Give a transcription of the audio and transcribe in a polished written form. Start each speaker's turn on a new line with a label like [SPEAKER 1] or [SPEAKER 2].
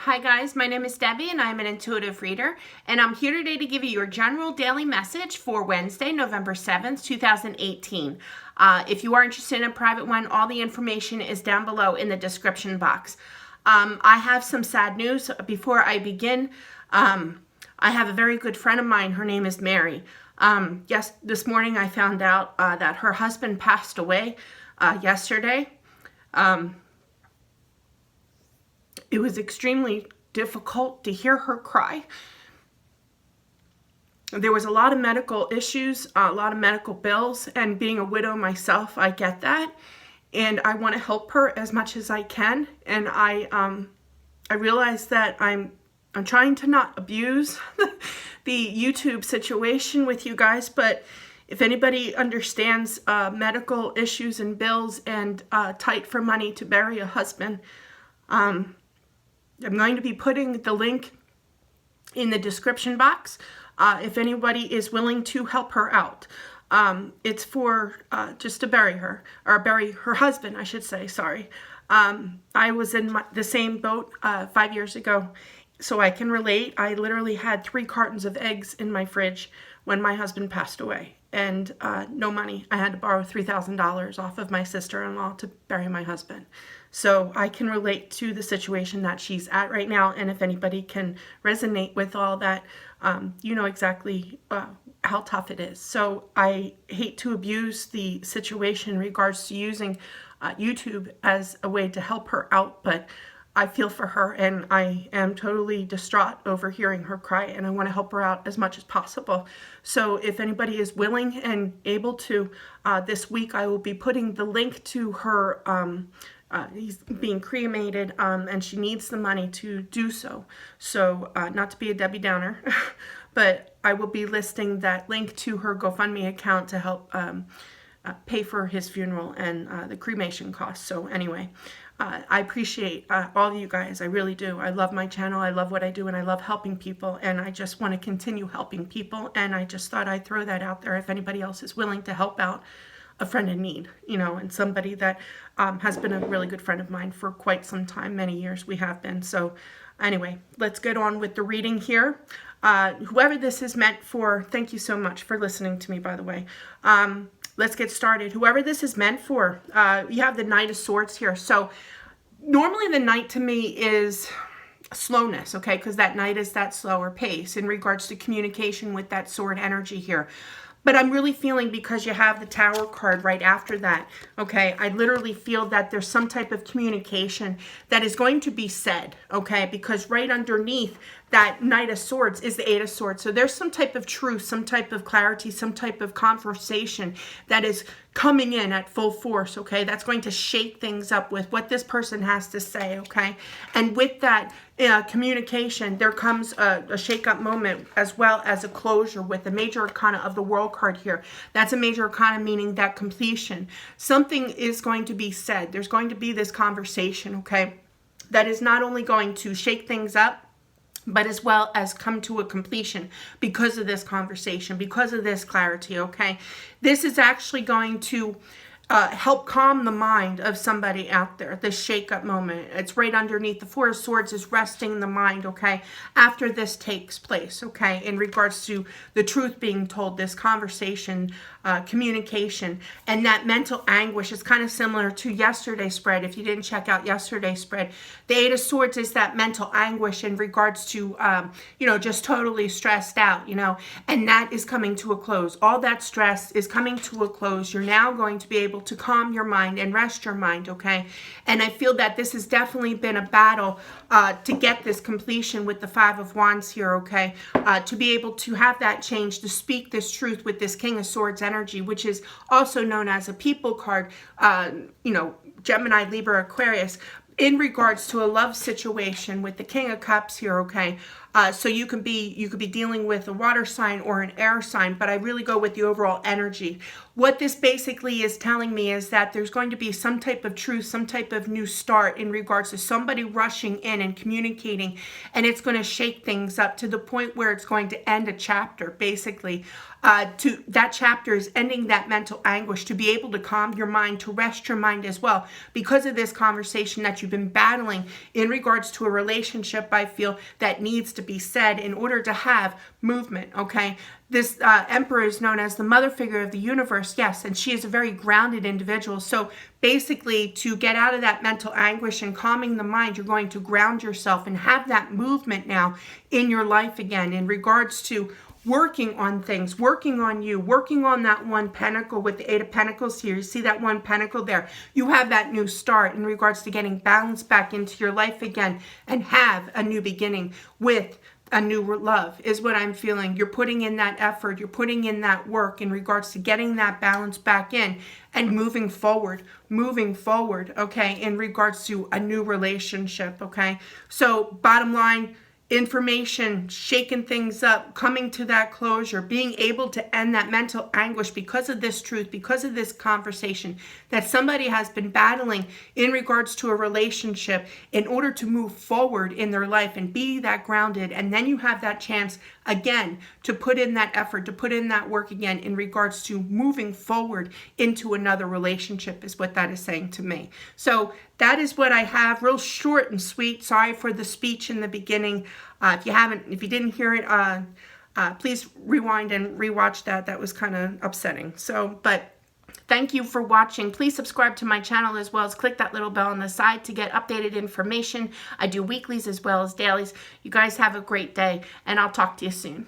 [SPEAKER 1] Hi guys, my name is Debbie and I'm an intuitive reader, and I'm here today to give you your general daily message for Wednesday, November 7th, 2018. If you are interested in a private one, all the information is down below in the description box. I have some sad news. Before I begin, I have a very good friend of mine. Her name is Mary. Yes, this morning I found out that her husband passed away yesterday. It was extremely difficult to hear her cry. There was a lot of medical issues, a lot of medical bills, and being a widow myself, I get that. And I want to help her as much as I can. And I realize that I'm trying to not abuse the YouTube situation with you guys, but if anybody understands medical issues and bills and tight for money to bury a husband, I'm going to be putting the link in the description box if anybody is willing to help her out. It's for just to bury her, or bury her husband, I should say, sorry. I was in the same boat 5 years ago, so I can relate. I literally had 3 cartons of eggs in my fridge when my husband passed away, and no money. I had to borrow $3,000 off of my sister-in-law to bury my husband. So I can relate to the situation that she's at right now, and if anybody can resonate with all that, you know exactly how tough it is. So I hate to abuse the situation in regards to using YouTube as a way to help her out, but I feel for her, and I am totally distraught over hearing her cry, and I want to help her out as much as possible. So if anybody is willing and able to, this week I will be putting the link to her. He's being cremated, and she needs the money to do so. So not to be a Debbie Downer, but I will be listing that link to her GoFundMe account to help pay for his funeral and the cremation costs. So anyway, I appreciate all of you guys. I really do. I love my channel. I love what I do, and I love helping people, and I just want to continue helping people. And I just thought I'd throw that out there if anybody else is willing to help out a friend in need, you know, and somebody that has been a really good friend of mine for quite some time, many years we have been. So anyway, let's get on with the reading here. Whoever this is meant for, thank you so much for listening to me, by the way. Let's get started. Whoever this is meant for, you have the Knight of Swords here. So normally the Knight to me is slowness, okay, because that Knight is that slower pace in regards to communication with that sword energy here. But I'm really feeling, because you have the Tower card right after that, okay, I literally feel that there's some type of communication that is going to be said, okay, because right underneath that Knight of Swords is the Eight of Swords. So there's some type of truth, some type of clarity, some type of conversation that is coming in at full force, okay? That's going to shake things up with what this person has to say, okay? And with that communication, there comes a shake-up moment as well as a closure with the Major Arcana of the World card here. That's a Major Arcana, meaning that completion. Something is going to be said. There's going to be this conversation, okay, that is not only going to shake things up, but as well as come to a completion because of this conversation, because of this clarity, okay? This is actually going to help calm the mind of somebody out there, this shake-up moment. It's right underneath. The Four of Swords is resting the mind, okay, after this takes place, okay, in regards to the truth being told, this conversation, communication, and that mental anguish is kind of similar to yesterday's spread. If you didn't check out yesterday's spread, the Eight of Swords is that mental anguish in regards to, you know, just totally stressed out, you know, and that is coming to a close. All that stress is coming to a close. You're now going to be able to calm your mind and rest your mind, okay? And I feel that this has definitely been a battle to get this completion with the Five of Wands here, okay? To be able to have that change, to speak this truth with this King of Swords energy, which is also known as a people card, you know, Gemini, Libra, Aquarius, in regards to a love situation with the King of Cups here, okay? So you could be dealing with a water sign or an air sign, but I really go with the overall energy. what this basically is telling me is that there's going to be some type of truth, some type of new start in regards to somebody rushing in and communicating, and it's going to shake things up to the point where it's going to end a chapter, basically. To that chapter is ending that mental anguish, to be able to calm your mind, to rest your mind as well, because of this conversation that you've been battling in regards to a relationship. I feel that needs to be said in order to have movement. Okay, this emperor is known as the mother figure of the universe, yes, and she is a very grounded individual. So basically, to get out of that mental anguish and calming the mind, you're going to ground yourself and have that movement now in your life again in regards to working on things, working on you, working on that one pentacle with the Eight of Pentacles here. You see that one pentacle there? You have that new start in regards to getting balance back into your life again and have a new beginning with a new love is what I'm feeling. You're putting in that effort, you're putting in that work in regards to getting that balance back in and moving forward, okay, in regards to a new relationship, okay? So bottom line, information, shaking things up, coming to that closure, being able to end that mental anguish because of this truth, because of this conversation that somebody has been battling in regards to a relationship in order to move forward in their life and be that grounded. And then you have that chance again to put in that effort, to put in that work again in regards to moving forward into another relationship is what that is saying to me. So that is what I have, real short and sweet. Sorry for the speech in the beginning. If you didn't hear it, please rewind and rewatch that. That was kind of upsetting. So, but thank you for watching. Please subscribe to my channel as well as click that little bell on the side to get updated information. I do weeklies as well as dailies. You guys have a great day, and I'll talk to you soon.